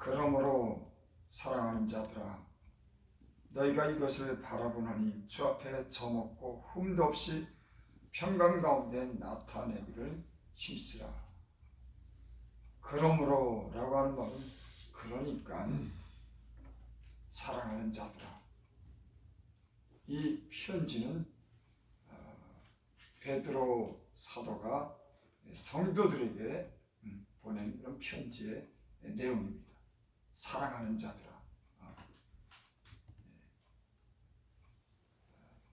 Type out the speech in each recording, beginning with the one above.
그러므로 사랑하는 자들아, 너희가 이것을 바라보나니 주 앞에 저먹고 흠도 없이 평강 가운데 나타내기를 힘쓰라. 그러므로 라고 하는 말은 그러니까 사랑하는 자들아. 이 편지는 베드로 사도가 성도들에게 보낸 그런 편지의 내용입니다. 사랑하는 자들아.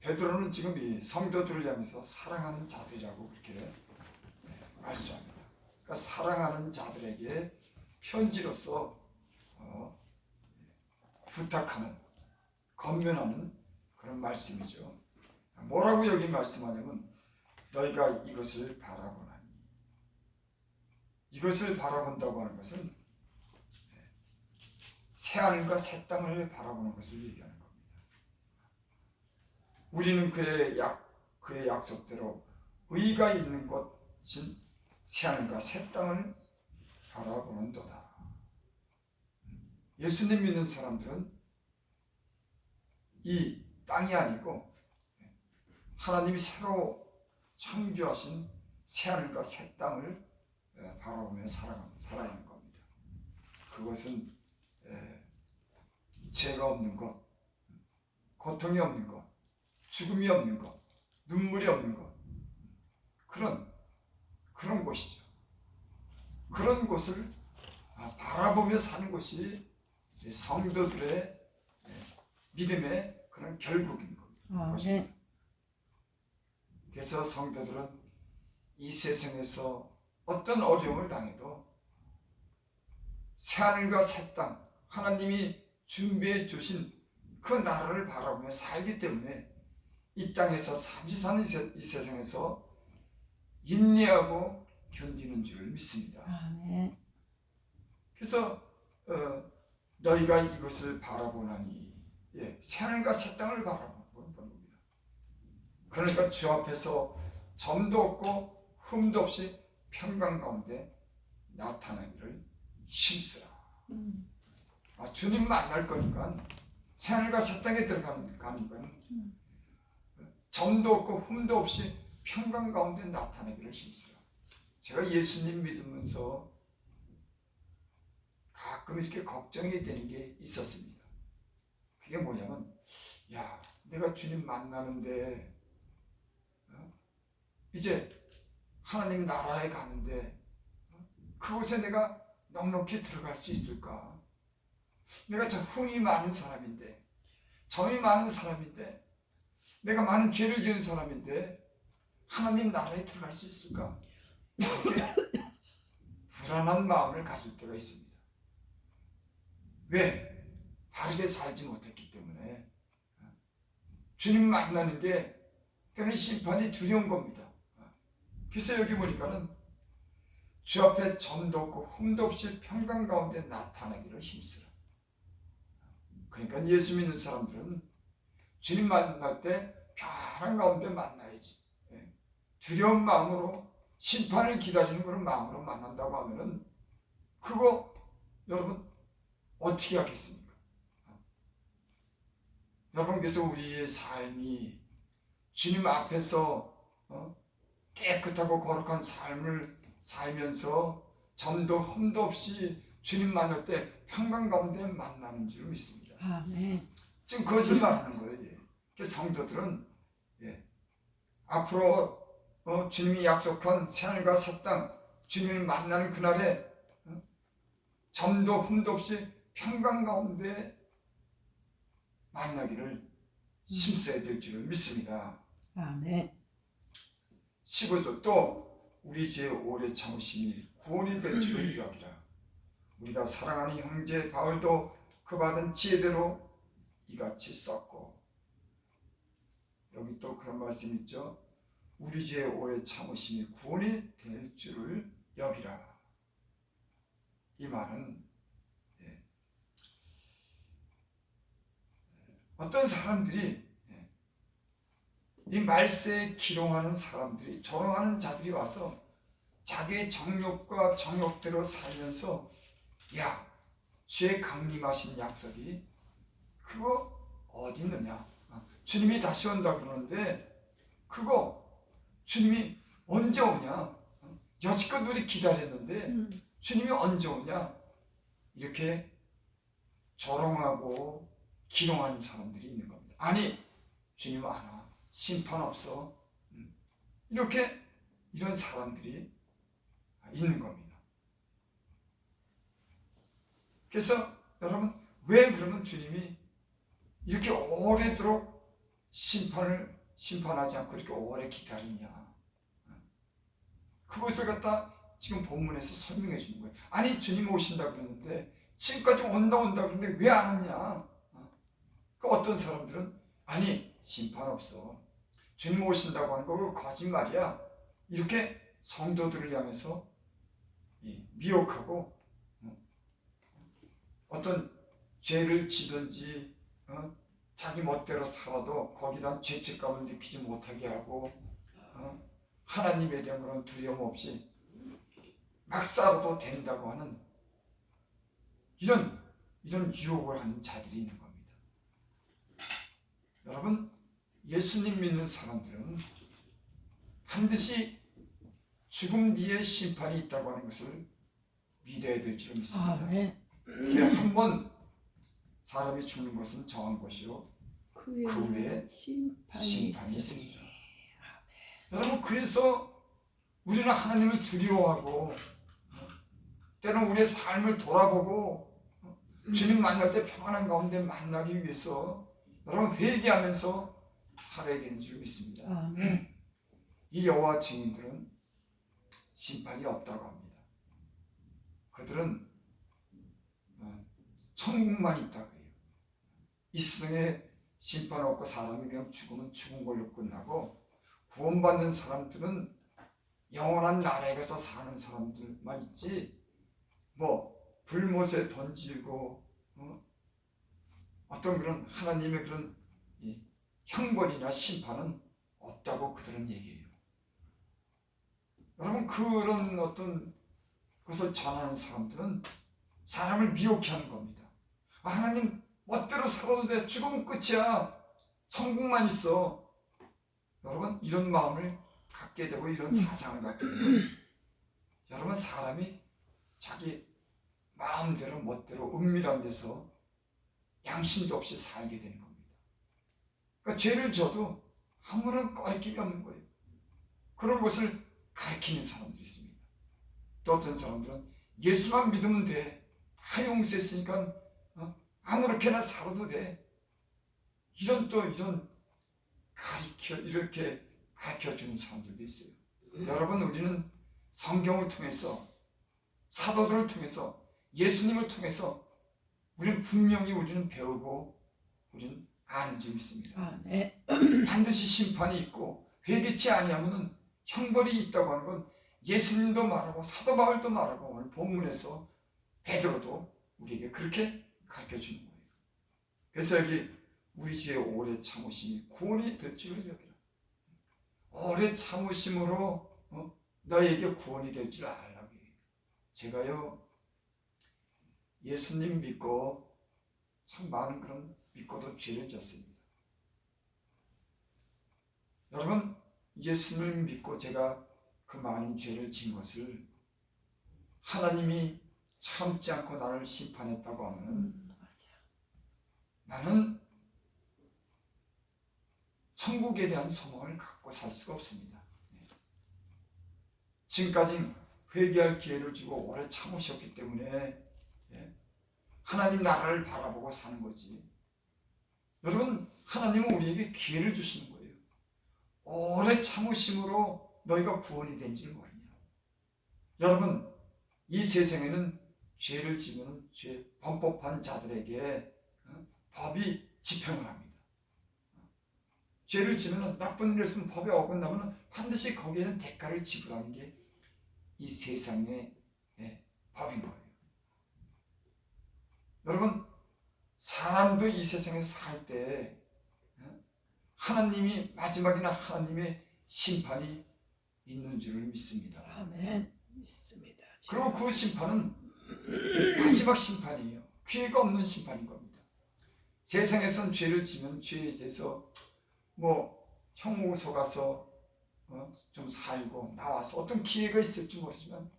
베드로는 지금 이 성도들을 향해서 사랑하는 자들이라고 그렇게 말씀합니다. 그러니까 사랑하는 자들에게 편지로서 부탁하는, 권면하는 그런 말씀이죠. 뭐라고 여기 말씀하냐면 너희가 이것을 바라보나니, 이것을 바라본다고 하는 것은 새하늘과 새 땅을 바라보는 것을 얘기하는 겁니다. 우리는 그의 약속대로 의가 있는 곳인 새하늘과 새 땅을 바라보는도다. 예수님 믿는 사람들은 이 땅이 아니고 하나님이 새로 창조하신 새하늘과 새 땅을 바라보며 살아가는 겁니다. 그것은 죄가 없는 것, 고통이 없는 것, 죽음이 없는 것, 눈물이 없는 것, 그런 곳이죠. 그런 곳을 바라보며 사는 것이 성도들의 믿음의 그런 결국인 겁니다. 네. 그래서 성도들은 이 세상에서 어떤 어려움을 당해도 새하늘과 새 땅, 하나님이 준비해 주신 그 나라를 바라보며 살기 때문에 이 땅에서 잠시 사는 이 세상에서 인내하고 견디는 줄을 믿습니다. 네. 그래서 너희가 이것을 바라보나니, 새하늘과 새 땅을 바라보는 겁니다. 그러니까 주 앞에서 점도 없고 흠도 없이 평강 가운데 나타나기를 힘쓰라. 주님 만날 거니까 새하늘과 새 땅에 들어가는 건 점도 없고 흠도 없이 평강 가운데 나타나기를 힘쓰라. 제가 예수님 믿으면서 가끔 이렇게 걱정이 되는 게 있었습니다. 그게 뭐냐면, 내가 주님 만나는데 이제 하나님 나라에 가는데 그곳에 내가 넉넉히 들어갈 수 있을까? 내가 저 흠이 많은 사람인데, 점이 많은 사람인데, 내가 많은 죄를 지은 사람인데 하나님 나라에 들어갈 수 있을까? 이렇게 불안한 마음을 가질 때가 있습니다. 왜? 바르게 살지 못했기 때문에. 주님 만나는 게 때로는 심판이 두려운 겁니다. 그래서 여기 보니까는 주 앞에 점도 없고 흠도 없이 평강 가운데 나타나기를 힘쓰라. 그러니까 예수 믿는 사람들은 주님 만날 때 편한 가운데 만나야지. 두려운 마음으로 심판을 기다리는 그런 마음으로 만난다고 하면은 그거 여러분 어떻게 하겠습니까? 여러분, 그래서 우리의 삶이 주님 앞에서 깨끗하고 거룩한 삶을 살면서 점도 흠도 없이 주님 만날 때 평강 가운데 만나는 줄 믿습니다. 네. 지금 그것을 말하는 거예요. 그래서 성도들은 앞으로 주님이 약속한 새하늘과 새 땅, 주님을 만나는 그날에 점도 흠도 없이 평강 가운데 만나기를 힘써야 될 줄을 믿습니다. 네. 15절, 또 우리 죄의 오래 참으심이 구원이 될 줄을 여기라. 우리가 사랑하는 형제 바울도 그 받은 지혜대로 이같이 썼고, 여기 또 그런 말씀 있죠. 우리 죄의 오래 참으심이 구원이 될 줄을 여기라. 이 말은 어떤 사람들이 이 말세에 기롱하는 사람들이, 조롱하는 자들이 와서 자기의 정욕과 정욕대로 살면서 주의 강림하신 약속이 그거 어디 있느냐? 주님이 다시 온다 그러는데 그거 주님이 언제 오냐? 여지껏 우리 기다렸는데 주님이 언제 오냐? 이렇게 조롱하고 기롱하는 사람들이 있는 겁니다. 아니, 주님 안 와. 심판 없어. 이렇게 이런 사람들이 있는 겁니다. 그래서 여러분, 왜 그러면 주님이 이렇게 오래도록 심판하지 않고 이렇게 오래 기다리냐? 그것을 갖다 지금 본문에서 설명해 주는 거예요. 아니, 주님 오신다 그러는데 지금까지 온다 그러는데 왜 안 왔냐? 그 어떤 사람들은 아니, 심판 없어. 주님 오신다고 하는 거 거짓말이야. 이렇게 성도들을 향해서 미혹하고 어떤 죄를 지든지 자기 멋대로 살아도 거기다 죄책감을 느끼지 못하게 하고 하나님에 대한 그런 두려움 없이 막 살아도 된다고 하는 이런 유혹을 하는 자들이 있는 겁니다. 여러분, 예수님 믿는 사람들은 반드시 죽음 뒤에 심판이 있다고 하는 것을 믿어야 될 줄 믿습니다. 한번 사람이 죽는 것은 정한 것이요 그 후에 심판이 있습니다. 여러분, 그래서 우리는 하나님을 두려워하고 때로는 우리의 삶을 돌아보고 주님 만날 때 평안한 가운데 만나기 위해서 여러분 회개하면서 살아야 되는 줄 믿습니다. 이 여호와 증인들은 심판이 없다고 합니다. 그들은 천국만 있다고 해요. 이승에 심판 없고 사람이 그냥 죽으면 죽은 걸로 끝나고 구원받는 사람들은 영원한 나라에 가서 사는 사람들만 있지 뭐 불못에 던지고 어떤 그런 하나님의 그런 형벌이나 심판은 없다고 그들은 얘기해요. 여러분, 그런 어떤 것을 전하는 사람들은 사람을 미혹해 하는 겁니다. 하나님 멋대로 살아도 돼. 죽으면 끝이야. 천국만 있어. 여러분, 이런 마음을 갖게 되고 이런 사상을 갖게 되면 여러분, 사람이 자기 마음대로 멋대로 은밀한 데서 양심도 없이 살게 되는 겁니다. 그러니까 죄를 져도 아무런 꺼리낌이 없는 거예요. 그런 것을 가르치는 사람들이 있습니다. 또 어떤 사람들은 예수만 믿으면 돼. 다 용서했으니까 아무렇게나 살아도 돼. 이런 이렇게 가르쳐주는 사람들도 있어요. 여러분, 우리는 성경을 통해서 사도들을 통해서 예수님을 통해서 우리는 배우고 우리는 아는 줄 믿습니다. 반드시 심판이 있고 회개치 아니하면 형벌이 있다고 하는 건 예수님도 말하고 사도 바울도 말하고 오늘 본문에서 베드로도 우리에게 그렇게 가르쳐주는 거예요. 그래서 여기 우리 주의 오래 참으심이 구원이 될 줄을 여기라. 오래 참으심으로 너에게 구원이 될 줄 알라고 해요. 제가요 예수님 믿고 참 많은 그런 믿고도 죄를 졌습니다. 여러분, 예수님을 믿고 제가 그 많은 죄를 진 것을 하나님이 참지 않고 나를 심판했다고 하면 나는 천국에 대한 소망을 갖고 살 수가 없습니다. 지금까지 회개할 기회를 주고 오래 참으셨기 때문에 하나님 나라를 바라보고 사는 거지. 여러분, 하나님은 우리에게 기회를 주시는 거예요. 오래 참으심으로 너희가 구원이 된 줄 모르냐. 여러분, 이 세상에는 죄를 지면 범법한 자들에게 법이 집행을 합니다. 죄를 지면 나쁜 일을 했으면 법에 어긋나면 반드시 거기에는 대가를 지불하는 게 이 세상의 법인 거예요. 여러분, 사람도 이 세상에서 살 때 하나님이 마지막에는 하나님의 심판이 있는 줄을 믿습니다. 아멘. 믿습니다. 그리고 그 심판은 마지막 심판이에요. 기회가 없는 심판인 겁니다. 세상에선 죄를 지면 죄에 대해서 형무소 가서 좀 살고 나와서 어떤 기회가 있을지 모르지만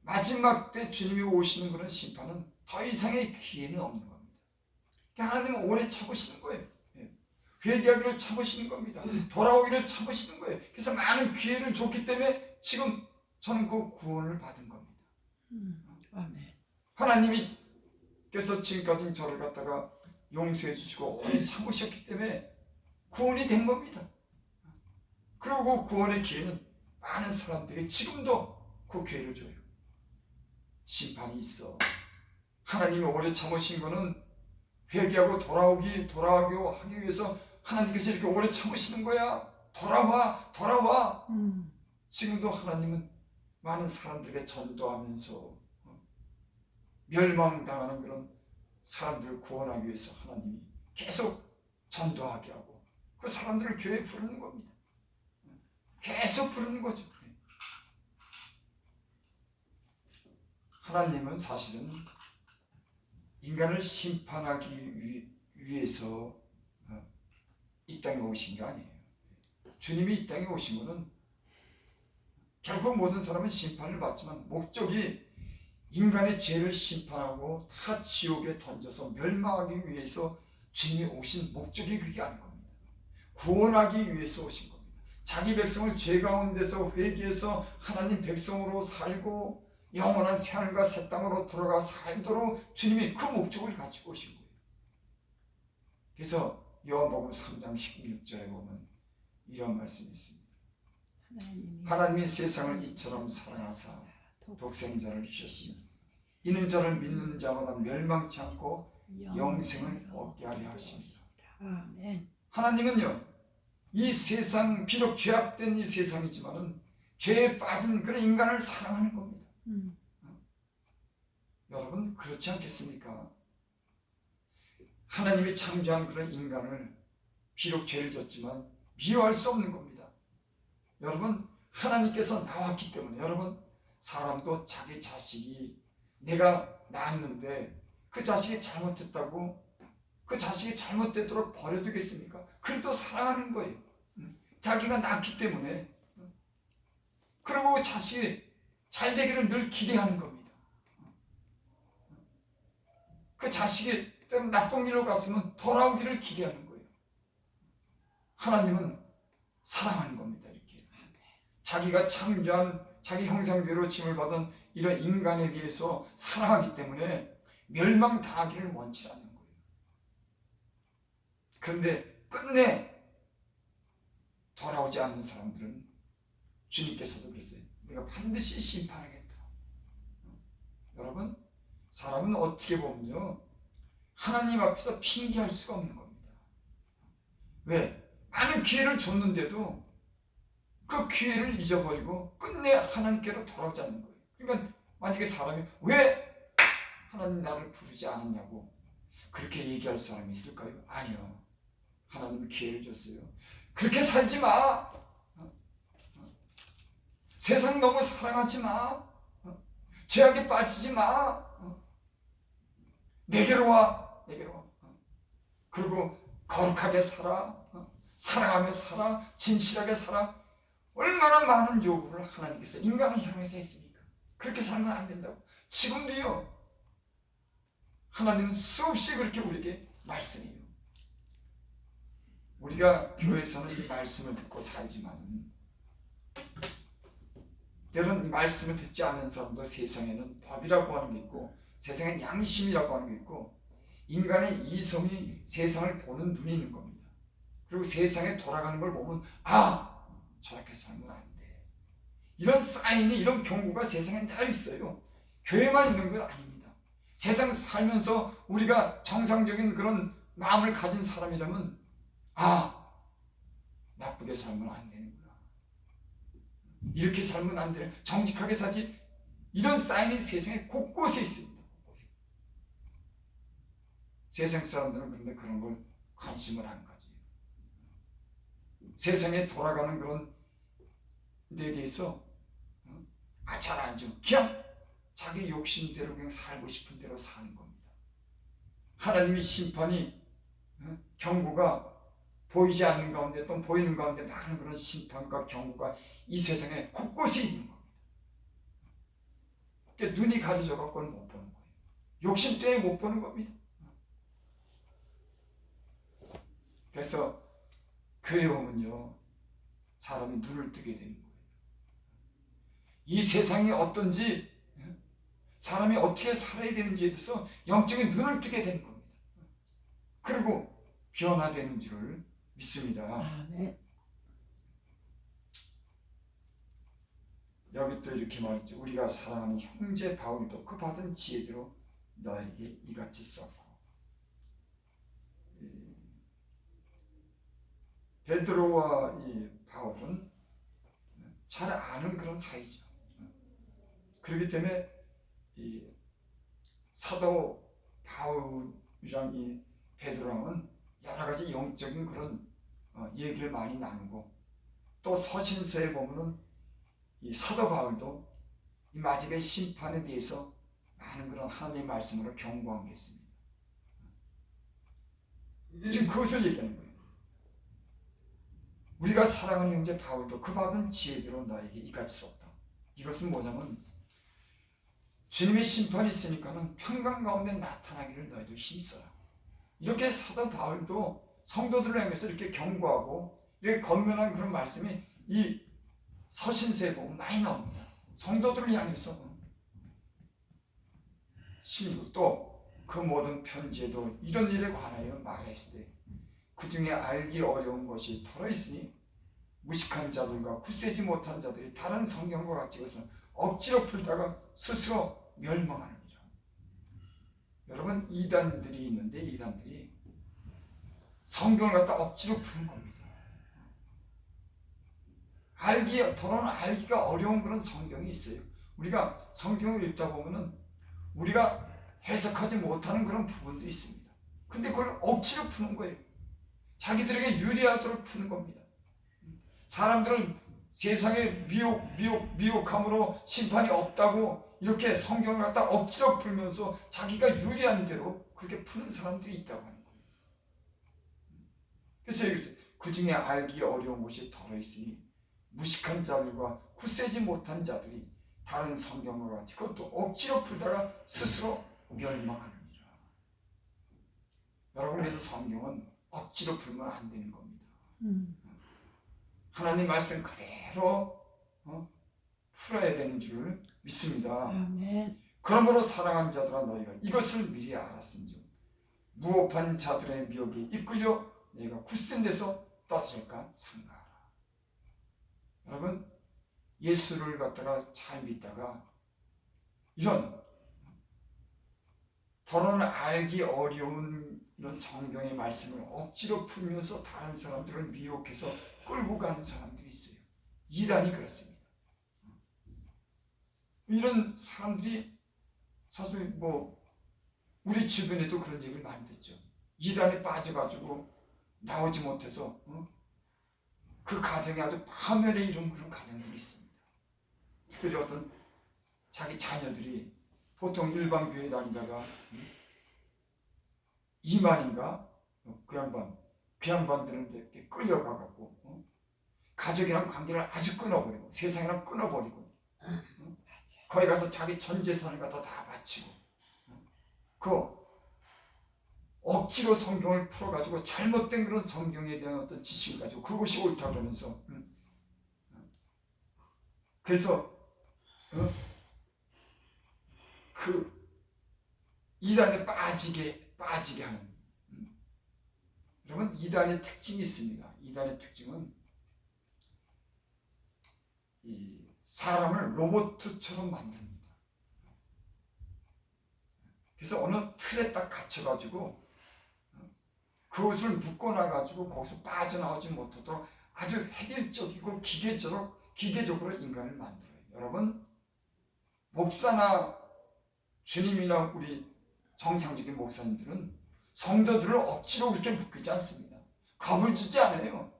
마지막 때 주님이 오시는 그런 심판은 더 이상의 기회는 없는 겁니다. 하나님은 오래 참으시는 거예요. 회개하기를 참으시는 겁니다. 돌아오기를 참으시는 거예요. 그래서 많은 기회를 줬기 때문에 지금 저는 그 구원을 받은 겁니다. 아멘. 하나님께서 지금까지 저를 갖다가 용서해 주시고 오래 참으셨기 때문에 구원이 된 겁니다. 그리고 그 구원의 기회는 많은 사람들이 지금도 그 기회를 줘요. 심판이 있어. 하나님이 오래 참으신 거는 회개하고 돌아오기 하기 위해서 하나님께서 이렇게 오래 참으시는 거야. 돌아와. 지금도 하나님은 많은 사람들에게 전도하면서 멸망당하는 그런 사람들을 구원하기 위해서 하나님이 계속 전도하게 하고 그 사람들을 교회에 부르는 겁니다. 계속 부르는 거죠. 하나님은 사실은 인간을 심판하기 위해서 이 땅에 오신 게 아니에요. 주님이 이 땅에 오신 것은 결국 모든 사람은 심판을 받지만 목적이 인간의 죄를 심판하고 다 지옥에 던져서 멸망하기 위해서 주님이 오신 목적이 그게 아닌 겁니다. 구원하기 위해서 오신 겁니다. 자기 백성을 죄 가운데서 회개해서 하나님 백성으로 살고 영원한 새하늘과 새 땅으로 들어가 살도록 주님이 그 목적을 가지고 오신 거예요. 그래서 요한복음 3장 16절에 보면 이런 말씀이 있습니다. 하나님이 세상을 이처럼 사랑하사 독생자를 주셨으니 이는 저를 믿는 자마다 멸망치 않고 영생을 얻게 하려 하십니다. 하나님은요, 이 세상, 비록 죄악된 이 세상이지만은 죄에 빠진 그런 인간을 사랑하는 겁니다. 여러분 그렇지 않겠습니까? 하나님이 창조한 그런 인간을 비록 죄를 졌지만 미워할 수 없는 겁니다. 여러분 하나님께서 나왔기 때문에 여러분 사람도 자기 자식이 내가 낳았는데 그 자식이 잘못했다고 그 자식이 잘못되도록 버려두겠습니까? 그래도 사랑하는 거예요. 자기가 낳았기 때문에. 그리고 자식이 잘 되기를 늘 기대하는 겁니다. 그 자식이 때론 나쁜 길로 갔으면 돌아오기를 기대하는 거예요. 하나님은 사랑하는 겁니다. 이렇게 자기가 창조한 자기 형상대로 짐을 받은 이런 인간에 대해서 사랑하기 때문에 멸망당하기를 원치 않는 거예요. 그런데 끝내 돌아오지 않는 사람들은 주님께서도 그랬어요. 내가 반드시 심판하겠다. 여러분 사람은 어떻게 보면요 하나님 앞에서 핑계할 수가 없는 겁니다. 왜? 많은 기회를 줬는데도 그 기회를 잊어버리고 끝내 하나님께로 돌아오지 않는 거예요. 그러니까 만약에 사람이 왜 하나님 나를 부르지 않았냐고 그렇게 얘기할 사람이 있을까요? 아니요. 하나님은 기회를 줬어요. 그렇게 살지 마. 세상 너무 사랑하지 마. 죄악에 빠지지 마. 내게로 와. 그리고 거룩하게 살아. 사랑하며 살아. 진실하게 살아. 얼마나 많은 요구를 하나님께서 인간을 향해서 했습니까? 그렇게 살면 안 된다고. 지금도요. 하나님은 수없이 그렇게 우리에게 말씀해요. 우리가 교회에서는 이 말씀을 듣고 살지만 때로는 말씀을 듣지 않는 사람도 세상에는 법이라고 하는 게 있고 세상엔 양심이라고 하는 게 있고 인간의 이성이 세상을 보는 눈이 있는 겁니다. 그리고 세상에 돌아가는 걸 보면 저렇게 살면 안 돼. 이런 사인이 이런 경고가 세상에 늘 있어요. 교회만 있는 건 아닙니다. 세상 살면서 우리가 정상적인 그런 마음을 가진 사람이라면 나쁘게 살면 안 되는구나. 이렇게 살면 안 되는, 정직하게 살지. 이런 사인이 세상에 곳곳에 있습니다. 세상 사람들은 그런데 그런 걸 관심을 안 가져요. 세상에 돌아가는 그런 데 대해서 잘 안 줘. 그냥 자기 욕심대로 그냥 살고 싶은 대로 사는 겁니다. 하나님의 심판이 경고가 보이지 않는 가운데 또 보이는 가운데 많은 그런 심판과 경고가 이 세상에 곳곳에 있는 겁니다. 그러니까 눈이 가려져 갖고는 못 보는 거예요. 욕심 때문에 못 보는 겁니다. 그래서 교회 오면요 사람이 눈을 뜨게 되는 거예요. 이 세상이 어떤지 사람이 어떻게 살아야 되는지에 대해서 영적인 눈을 뜨게 되는 겁니다. 그리고 변화되는 줄을 믿습니다. 아멘. 여기 또 이렇게 말했죠. 우리가 사랑하는 형제 바울도 그 받은 지혜대로 너에게 이같이 썼고, 베드로와 이 바울은 잘 아는 그런 사이죠. 그렇기 때문에 이 사도 바울이랑 이 베드로랑은 여러 가지 영적인 그런 얘기를 많이 나누고, 또 서신서에 보면은 이 사도 바울도 이 마지막의 심판에 대해서 많은 그런 하나님의 말씀으로 경고한 게 있습니다. 지금 그것을 얘기하는 거예요. 우리가 사랑하는 형제 바울도 그 받은 지혜대로 너에게 이같이 썼다. 이것은 뭐냐면 주님의 심판이 있으니까는 평강 가운데 나타나기를 너희도 힘써라. 이렇게 사도 바울도 성도들을 향해서 이렇게 경고하고 이렇게 권면한 그런 말씀이 이 서신서에 보면 많이 나옵니다. 성도들을 향해서. 또 그 모든 편지에도 이런 일에 관하여 말했을 때 그 중에 알기 어려운 것이 덜어 있으니 무식한 자들과 굳세지 못한 자들이 다른 성경과 같이 것은 억지로 풀다가 스스로 멸망하느니라. 여러분, 이단들이 있는데 이단들이 성경을 갖다 억지로 푸는 겁니다. 더러는 알기가 어려운 그런 성경이 있어요. 우리가 성경을 읽다 보면은 우리가 해석하지 못하는 그런 부분도 있습니다. 근데 그걸 억지로 푸는 거예요. 자기들에게 유리하도록 푸는 겁니다. 사람들은 세상에 미혹함으로 심판이 없다고 이렇게 성경을 갖다 억지로 풀면서 자기가 유리한 대로 그렇게 푸는 사람들이 있다고 하는 거예요. 그래서 여기서 그 중에 알기 어려운 것이 덜어 있으니 무식한 자들과 굳세지 못한 자들이 다른 성경과 같이 그것도 억지로 풀다가 스스로 멸망하느니라. 여러분, 그래서 성경은 억지로 풀면 안 되는 겁니다. 하나님 말씀 그대로 풀어야 되는 줄 믿습니다. 아멘. 그러므로 사랑하는 자들아 너희가 이것을 미리 알았은즉 무업한 자들의 미혹에 이끌려 너희가 굳센 데서 떠질까 삼가하라. 여러분, 예수를 갖다가 잘 믿다가 이런 더러는 알기 어려운 이런 성경의 말씀을 억지로 풀면서 다른 사람들을 미혹해서 끌고 가는 사람들이 있어요. 이단이 그렇습니다. 이런 사람들이 사실 우리 주변에도 그런 얘기를 많이 듣죠. 이단에 빠져가지고 나오지 못해서 그 가정이 아주 파멸에 이른 그런 가정들이 있습니다. 특별히 어떤 자기 자녀들이 보통 일반 교회 다니다가 이만인가 그 양반들은 이렇게 끌려가갖고 가족이랑 관계를 아주 끊어버리고 세상이랑 끊어버리고 거기 가서 자기 전 재산을 갖다 다 바치고 그 억지로 성경을 풀어가지고 잘못된 그런 성경에 대한 어떤 지식을 가지고 그것이 옳다 그러면서 그래서 그 이단에 빠지게 하는. 여러분, 이단의 특징이 있습니다. 이단의 특징은 이 사람을 로봇처럼 만듭니다. 그래서 어느 틀에 딱 갇혀가지고 그것을 묶어놔가지고 거기서 빠져나오지 못하도록 아주 획일적이고 기계적으로 인간을 만들어요. 여러분, 목사나 주님이나 우리 정상적인 목사님들은 성도들을 억지로 그렇게 묶이지 않습니다. 겁을 주지 않아요.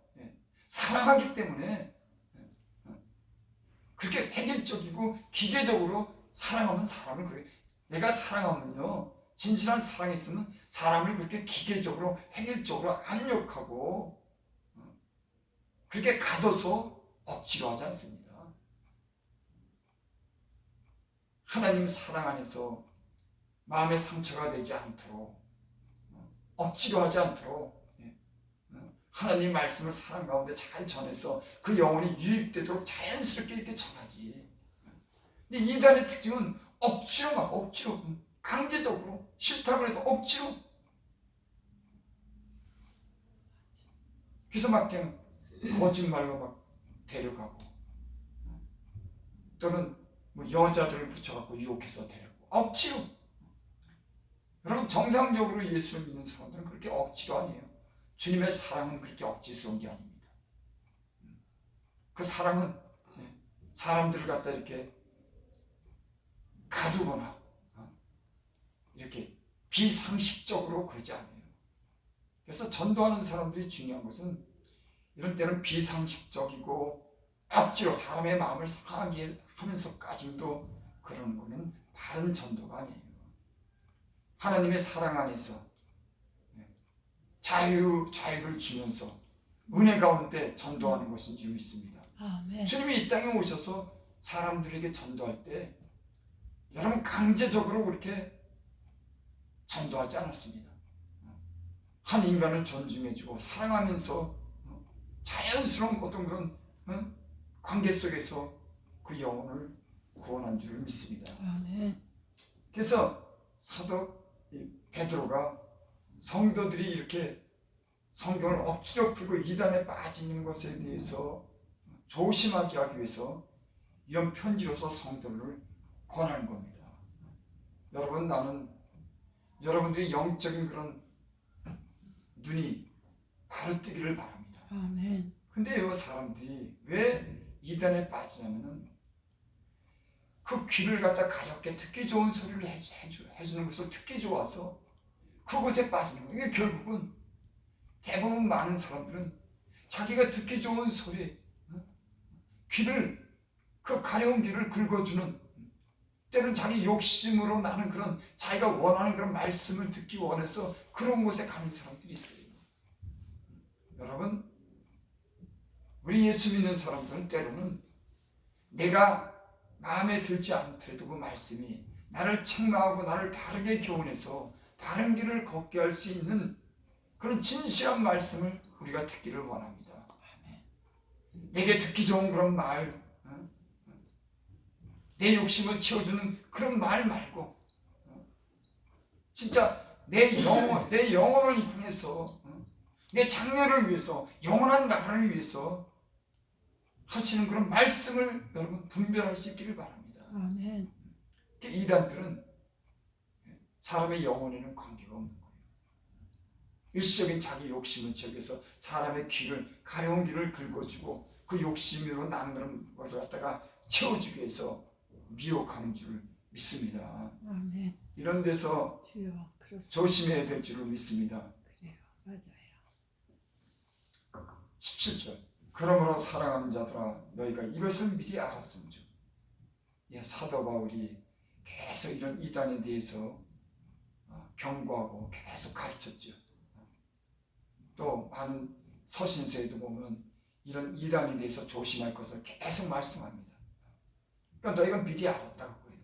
사랑하기 때문에 그렇게 획일적이고 기계적으로 사랑하면 사람을 그래. 내가 사랑하면요 진실한 사랑이 있으면 사람을 그렇게 기계적으로 획일적으로 압력하고 그렇게 가둬서 억지로 하지 않습니다. 하나님 사랑 안에서 마음의 상처가 되지 않도록 억지로 하지 않도록 하나님 말씀을 사랑 가운데 잘 전해서 그 영혼이 유익되도록 자연스럽게 이렇게 전하지. 근데 이단의 특징은 억지로 강제적으로 싫다고 해도 억지로. 그래서 막 그냥 거짓말로 막 데려가고 또는 뭐 여자들을 붙여갖고 유혹해서 데려가고 억지로. 여러분 정상적으로 예수를 믿는 사람들은 그렇게 억지로 아니에요. 주님의 사랑은 그렇게 억지스러운 게 아닙니다. 그 사랑은 사람들을 갖다 이렇게 가두거나 이렇게 비상식적으로 그러지 않아요. 그래서 전도하는 사람들이 중요한 것은 이런 때는 비상식적이고 억지로 사람의 마음을 상하게 하면서까지도 그러는 것은 바른 전도가 아니에요. 하나님의 사랑 안에서 자유를 주면서 은혜 가운데 전도하는 것인 줄 믿습니다. 아멘. 주님이 이 땅에 오셔서 사람들에게 전도할 때 여러분 강제적으로 그렇게 전도하지 않았습니다. 한 인간을 존중해주고 사랑하면서 자연스러운 어떤 그런 관계 속에서 그 영혼을 구원한 줄을 믿습니다. 아멘. 그래서 사도 베드로가 성도들이 이렇게 성경을 억지로 풀고 이단에 빠지는 것에 대해서 조심하게 하기 위해서 이런 편지로서 성도를 권하는 겁니다. 여러분, 나는 여러분들이 영적인 그런 눈이 바로 뜨기를 바랍니다. 아멘. 근데요, 사람들이 왜 이단에 빠지냐면은 그 귀를 갖다 가렵게 듣기 좋은 소리를 해주는 것을 듣기 좋아서 그곳에 빠지는 거예요. 이게 결국은 대부분 많은 사람들은 자기가 듣기 좋은 소리, 귀를, 그 가려운 귀를 긁어주는, 때로는 자기 욕심으로 나는 그런 자기가 원하는 그런 말씀을 듣기 원해서 그런 곳에 가는 사람들이 있어요. 여러분, 우리 예수 믿는 사람들은 때로는 내가 마음에 들지 않더라도 그 말씀이 나를 책망하고 나를 바르게 교훈해서 바른 길을 걷게 할 수 있는 그런 진실한 말씀을 우리가 듣기를 원합니다. 내게 듣기 좋은 그런 말, 내 욕심을 채워주는 그런 말 말고 진짜 내 영혼을 향해서 내 장래를 위해서 영원한 나라를 위해서 하시는 그런 말씀을 여러분 분별할 수 있기를 바랍니다. 아멘. 이단들은 사람의 영혼에는 관계가 없는 거예요. 일시적인 자기 욕심을 채워서 사람의 귀를, 가려운 귀를 긁어주고 그 욕심으로 나는 그런 것을 갖다가 채워주기 위해서 미혹하는 줄 믿습니다. 아멘. 이런 데서 주여, 그렇습니다. 조심해야 될 줄을 믿습니다. 그래요, 맞아요. 17절. 그러므로 사랑하는 자들아 너희가 이것을 미리 알았음 중. 사도 바울이 계속 이런 이단에 대해서 경고하고 계속 가르쳤죠. 또 많은 서신서에도 보면 이런 이단에 대해서 조심할 것을 계속 말씀합니다. 그러니까 너희가 미리 알았다고 그래요.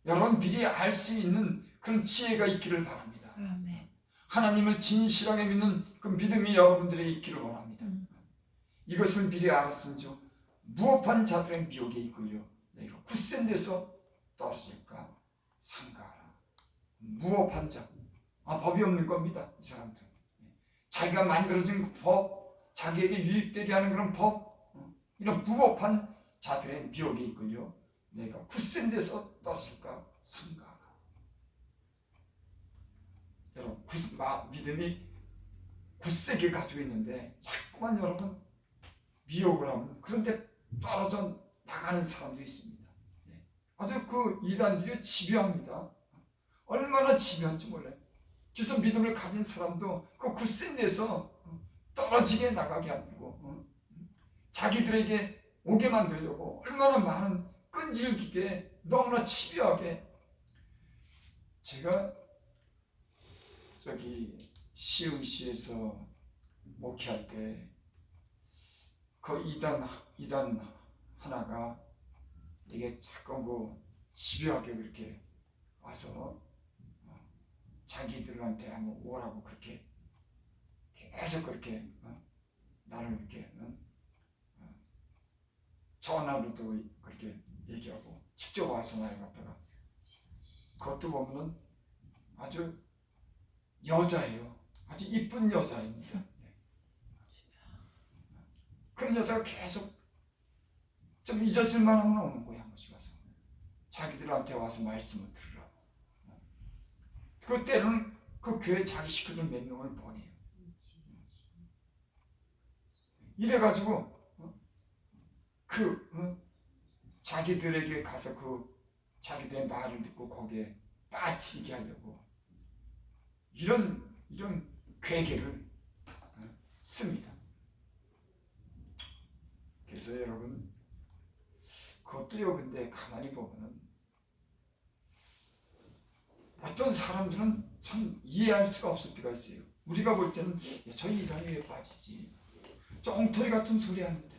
여러분 미리 알 수 있는 그런 지혜가 있기를 바랍니다. 아멘. 하나님을 진실하게 믿는 그 믿음이 여러분들에게 있기를 원합니다. 이것을 미리 알았은 즉 무업한 자들의 미혹에 이끌려 너희가 굳센 데서 떨어질까 삼가하라. 무업한 자, 법이 없는 겁니다. 이 사람들 자기가 만들어진 법, 자기에게 유익되게 하는 그런 법, 이런 무법한 자들의 미혹에 이끌려 내가 굳센 데서 떨어질까 삼가하라. 여러분 믿음이 굳세게 가지고 있는데 자꾸만 여러분 미혹을 하면 그런데 떨어져 나가는 사람도 있습니다. 아주 그 이단들이 집요합니다. 얼마나 집요한지 몰라요. 그래서 믿음을 가진 사람도 그 굳센 데서 떨어지게 나가게 하고 자기들에게 오게 만들려고 얼마나 많은 끈질기게 너무나 집요하게. 제가 시흥시에서 목회할 때 그 이단 하나가 이게 자꾸 그 집요하게 그렇게 와서 자기들한테 한번 오라고 그렇게 계속 그렇게 나를 이렇게 전화로도 그렇게 얘기하고 직접 와서 나를 갖다가 그것도 보면은 아주 여자예요. 아주 이쁜 여자입니다. 그런 여자가 계속 좀 잊어질만 하면 오는 거야. 한 번씩 와서 자기들한테 와서 말씀을 들으라고. 그 때로는 그 교회 자기 식구들 몇 명을 보내요. 이래가지고 자기들에게 가서 그 자기들의 말을 듣고 거기에 빠뜨리게 하려고 이런 괴계를 씁니다. 그래서 여러분 그것도요. 근데 가만히 보면은 어떤 사람들은 참 이해할 수가 없을 때가 있어요. 우리가 볼 때는 저 이단이 왜 빠지지? 저 엉터리 같은 소리 하는데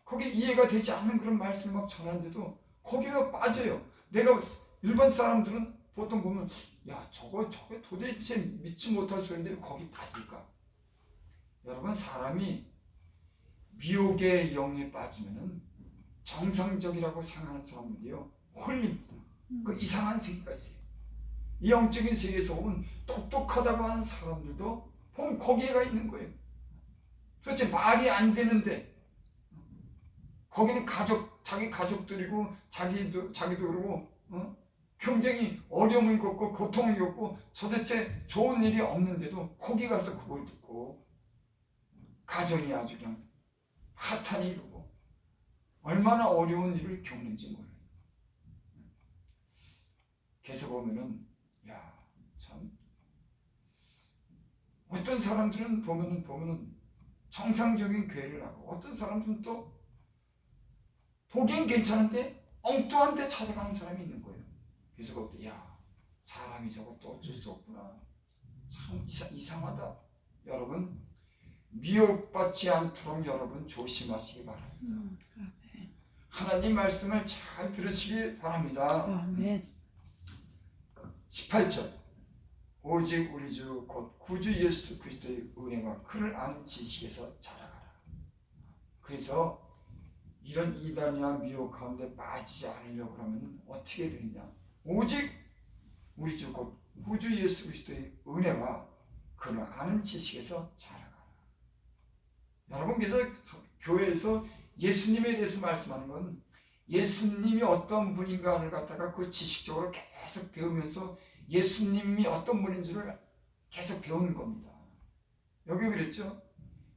거기 이해가 되지 않는 그런 말씀을 막 전하는데도 거기에 빠져요. 내가 일반 사람들은 보통 보면 저거 도대체 믿지 못할 소리인데 왜 거기 빠질까? 여러분 사람이 미혹의 영에 빠지면은 정상적이라고 생각하는 사람들이요 홀립니다. 그 이상한 세계가 있어요. 이 영적인 세계에서 온 똑똑하다고 하는 사람들도 보면 거기에가 있는 거예요. 도대체 말이 안 되는데 거기는 자기 가족들이고 자기도 그러고 굉장히 어려움을 겪고 고통을 겪고 도대체 좋은 일이 없는데도 거기 가서 그걸 듣고 가정이 아주 그냥 파탄이 이루고 얼마나 어려운 일을 겪는지 몰라요. 그래서 보면은 참 어떤 사람들은 보면은 정상적인 교회를 하고 어떤 사람들은 또 보기엔 괜찮은데 엉뚱한 데 찾아가는 사람이 있는 거예요. 그래서 그것도 사람이 저것도 어쩔 수 없구나. 참 이상하다. 여러분 미혹받지 않도록 여러분 조심하시기 바랍니다. 하나님 말씀을 잘 들으시기 바랍니다. 아멘. 18절 오직 우리 주 곧 구주 예수 그리스도의 은혜와 그를 아는 지식에서 자라가라. 그래서 이런 이단이나 미혹 가운데 빠지지 않으려고 하면 어떻게 되느냐? 오직 우리 주 곧 구주 예수 그리스도의 은혜와 그를 아는 지식에서 자라가라. 여러분께서 교회에서 예수님에 대해서 말씀하는 건 예수님이 어떤 분인가를 갖다가 그 지식적으로 계속 배우면서 예수님이 어떤 분인지를 계속 배우는 겁니다. 여기 그랬죠?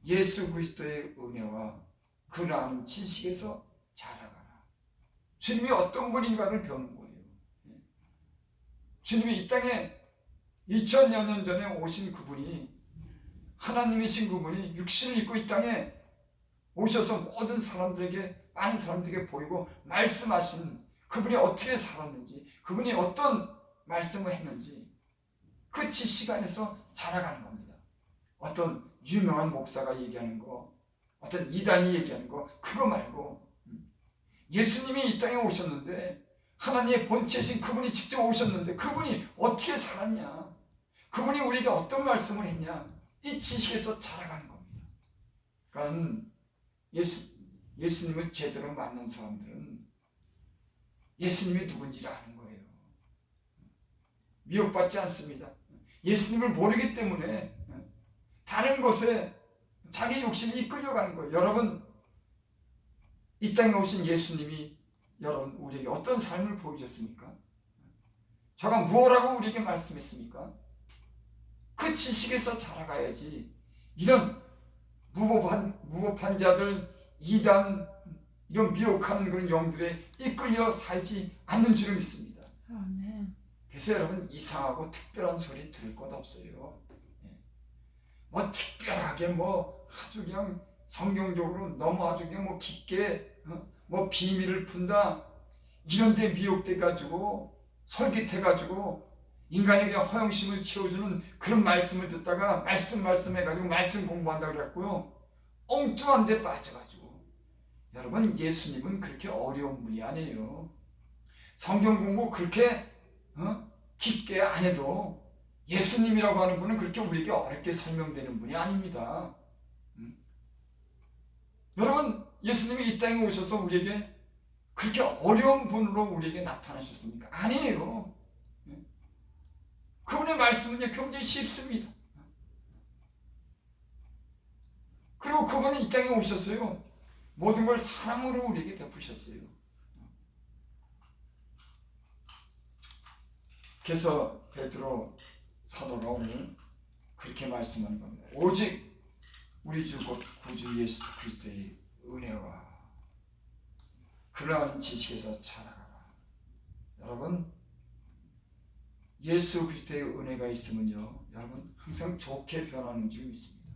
예수 그리스도의 은혜와 그를 아는 지식에서 자라가라. 주님이 어떤 분인가를 배우는 거예요. 주님이 이 땅에 2000여 년 전에 오신 그분이 하나님이신 그분이 육신을 입고 이 땅에 오셔서 모든 사람들에게 많은 사람들에게 보이고 말씀하신 그분이 어떻게 살았는지 그분이 어떤 말씀을 했는지 그 지식 안에서 자라가는 겁니다. 어떤 유명한 목사가 얘기하는 거 어떤 이단이 얘기하는 거 그거 말고 예수님이 이 땅에 오셨는데 하나님의 본체신 그분이 직접 오셨는데 그분이 어떻게 살았냐 그분이 우리에게 어떤 말씀을 했냐 이 지식에서 자라가는 겁니다. 그러니까 예수님을 제대로 만난 사람들은 예수님이 누군지를 아는 거예요. 미혹받지 않습니다. 예수님을 모르기 때문에 다른 곳에 자기 욕심이 이끌려가는 거예요. 여러분 이 땅에 오신 예수님이 여러분 우리에게 어떤 삶을 보여주셨습니까? 저가 무엇라고 우리에게 말씀했습니까? 그 지식에서 자라가야지 이런 무법한 자들 이단 이런 미혹하는 그런 영들에 이끌려 살지 않는 줄을 믿습니다. 아멘. 그래서 여러분 이상하고 특별한 소리 들을 것 없어요. 뭐 특별하게 아주 그냥 성경적으로 너무 아주 그냥 깊게 비밀을 푼다 이런 데 미혹돼 가지고 솔깃해 가지고 인간에게 허영심을 채워주는 그런 말씀을 듣다가 말씀 해가지고 말씀 공부한다고 그랬고요. 엉뚱한 데 빠져가지고. 여러분, 예수님은 그렇게 어려운 분이 아니에요. 성경 공부 그렇게 깊게 안 해도 예수님이라고 하는 분은 그렇게 우리에게 어렵게 설명되는 분이 아닙니다. 여러분, 예수님이 이 땅에 오셔서 우리에게 그렇게 어려운 분으로 우리에게 나타나셨습니까? 아니에요. 그분의 말씀은요, 굉장히 쉽습니다. 그리고 그분은 이 땅에 오셨어요. 모든 걸 사랑으로 우리에게 베푸셨어요. 그래서 베드로 사도가 오늘 그렇게 말씀하는 겁니다. 오직 우리 주 곧 구주 예수 그리스도의 은혜와 그를 아는 지식에서 자라가라. 여러분, 예수 그리스도의 은혜가 있으면요, 여러분 항상 좋게 변하는 줄 믿습니다.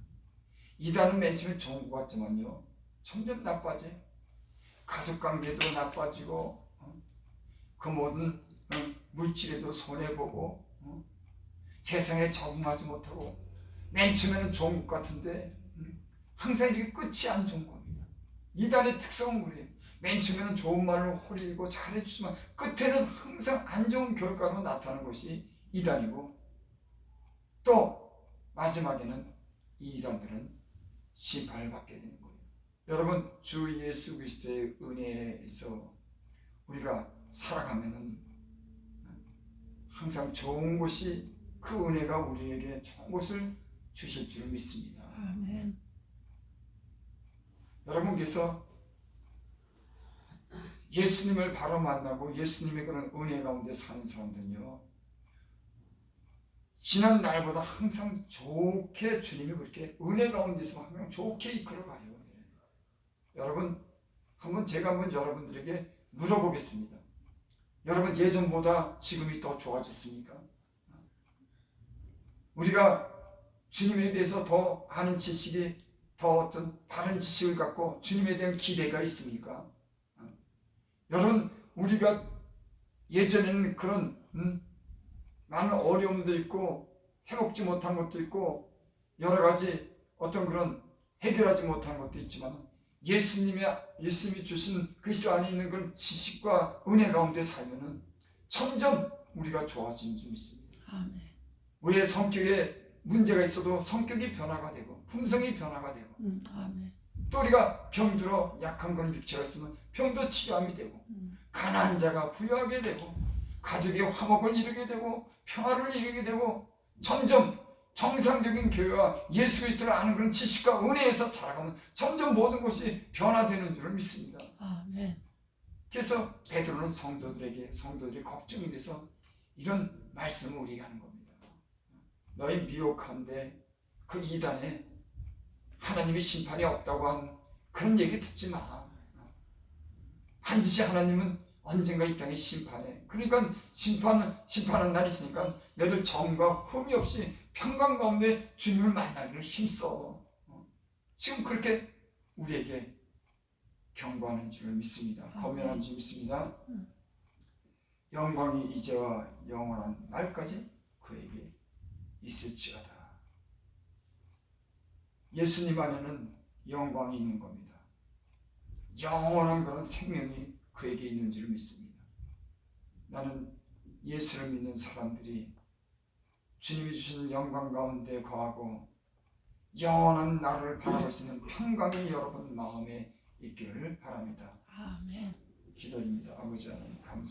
이단은 맨 처음에 좋은 것 같지만요, 점점 나빠져요. 가족관계도 나빠지고, 그 모든 물질에도 손해보고, 세상에 적응하지 못하고, 맨 처음에는 좋은 것 같은데 항상 이렇게 끝이 안 좋은 겁니다. 이단의 특성은 그래요. 맨 처음에는 좋은 말로 호리고 잘해주지만 끝에는 항상 안 좋은 결과로 나타나는 것이 이단이고, 또 마지막에는 이 이단들은 심판을 받게 되는 거예요. 여러분, 주 예수 그리스도의 은혜에서 우리가 살아가면은 항상 좋은 것이, 그 은혜가 우리에게 좋은 것을 주실 줄 믿습니다. 아멘. 여러분께서 예수님을 바로 만나고 예수님의 그런 은혜 가운데 사는 사람들은요, 지난 날보다 항상 좋게 주님이 그렇게 은혜 가운데서 항상 좋게 이끌어가요. 네. 여러분, 제가 한번 여러분들에게 물어보겠습니다. 여러분, 예전보다 지금이 더 좋아졌습니까? 우리가 주님에 대해서 더 아는 지식이, 더 어떤 바른 지식을 갖고 주님에 대한 기대가 있습니까? 여러분, 우리가 예전에는 그런 많은 어려움도 있고 회복지 못한 것도 있고 여러 가지 어떤 그런 해결하지 못한 것도 있지만, 예수님이 주신 그리스도 안에 있는 그런 지식과 은혜 가운데 살면은 점점 우리가 좋아지는 줄 믿습니다. 아멘. 우리의 성격에 문제가 있어도 성격이 변화가 되고 품성이 변화가 되고, 아멘. 또 우리가 병들어 약한 그런 육체가 있으면 병도 치료함이 되고, 가난한 자가 부유하게 되고, 가족이 화목을 이루게 되고 평화를 이루게 되고, 점점 정상적인 교회와 예수 그리스도를 아는 그런 지식과 은혜에서 자라가면 점점 모든 것이 변화되는 줄을 믿습니다. 아멘. 그래서 베드로는 성도들이 걱정이 돼서 이런 말씀을 우리에게 하는 겁니다. 너희 미혹한데 그 이단에 하나님의 심판이 없다고 하는 그런 얘기 듣지 마. 반드시 하나님은 언젠가 이 땅에 심판해. 그러니까 심판하는 날이 있으니까 너희들 정과 흠이 없이 평강 가운데 주님을 만나기를 힘써. 지금 그렇게 우리에게 경고하는 줄 믿습니다. 권면하는 줄 믿습니다. 영광이 이제와 영원한 날까지 그에게 있을지어다. 예수님 안에는 영광이 있는 겁니다. 영원한 그런 생명이 그에게 있는 줄 믿습니다. 나는 예수를 믿는 사람들이 주님이 주신 영광 가운데 거하고 영원한 나를 바라볼 수 있는 평강이 여러분 마음에 있기를 바랍니다. 아멘. 기도입니다. 아버지 하나님 감사합니다.